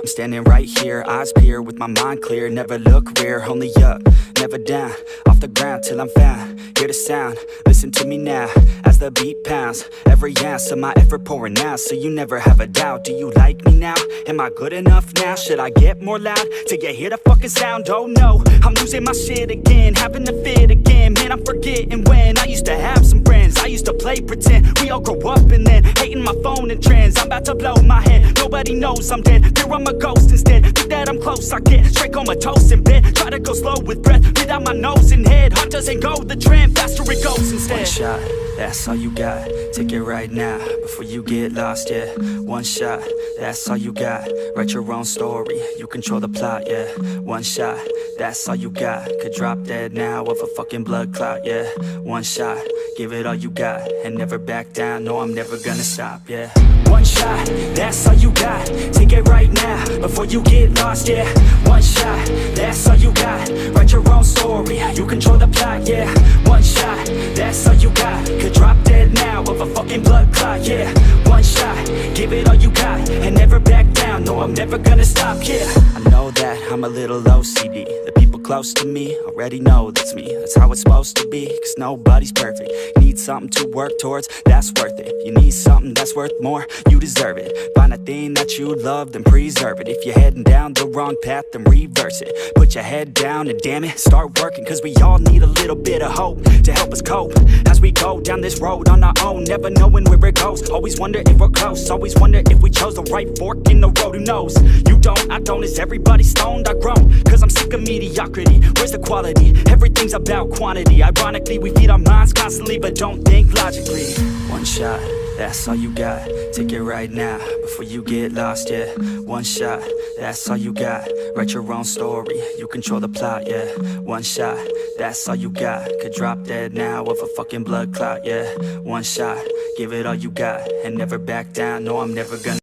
I'm standing right here, eyes peer with my mind clear. Never look rear, only up, never down. Off the ground till I'm found, hear the sound. Listen to me now, as the beat pounds. Every ounce of my effort pouring out, so you never have a doubt. Do you like me now? Am I good enough now? Should I get more loud till you hear the fucking sound? Oh no, I'm losing my shit again, having a fit again. Man, I'm forgetting when I used to have some friends. I used to play pretend, we all grow up and then hating my phone and trends. I'm about to blow my head, nobody knows I'm dead. Fear I'm a ghost instead, think that I'm close, I get straight comatose in bed. Try to go slow with breath, breathe out my nose and head. Heart doesn't go the trend, faster it goes instead. One shot, that's all you got, take it right now, before you get lost, yeah. One shot, that's all you got, write your own story, you control the plot, yeah. One shot, that's all you got, could drop dead now of a fucking blood clot, yeah. One shot, give it all you got, and never back down, no I'm never gonna stop, yeah. One shot, that's all you got, take it right now, before you get lost, yeah. One shot, that's all you got, write your own story, you control the plot, yeah. One shot, that's all you got, could drop dead now of a fucking blood clot, yeah. One shot, give it all you got, and never back down, no I'm never gonna stop, yeah. I know that I'm a little OCD, the people close to me already know that's me. That's how it's supposed to be, cause nobody's perfect. You need something to work towards, that's worth it. You need something that's worth more, you deserve it. Find a thing that you love, then preserve it. If you're heading down the wrong path, then reverse it. Put your head down and damn it, start working, cause we all need a little bit of hope to help us cope as we go down this road on our own, never knowing where it goes. Always wonder if we're close, always wonder if we chose the right fork in the road. Who knows? You don't, I don't, is everybody stoned? I've grown, cause I'm sick of mediocrity. Where's the quality? Everything's about quantity. Ironically, we feed our minds constantly, but don't think logically. One shot, that's all you got, take it right now, before you get lost, yeah. One shot, that's all you got, write your own story, you control the plot, yeah. One shot, that's all you got, could drop dead now of a fucking blood clot, yeah. One shot, give it all you got, and never back down, no I'm never gonna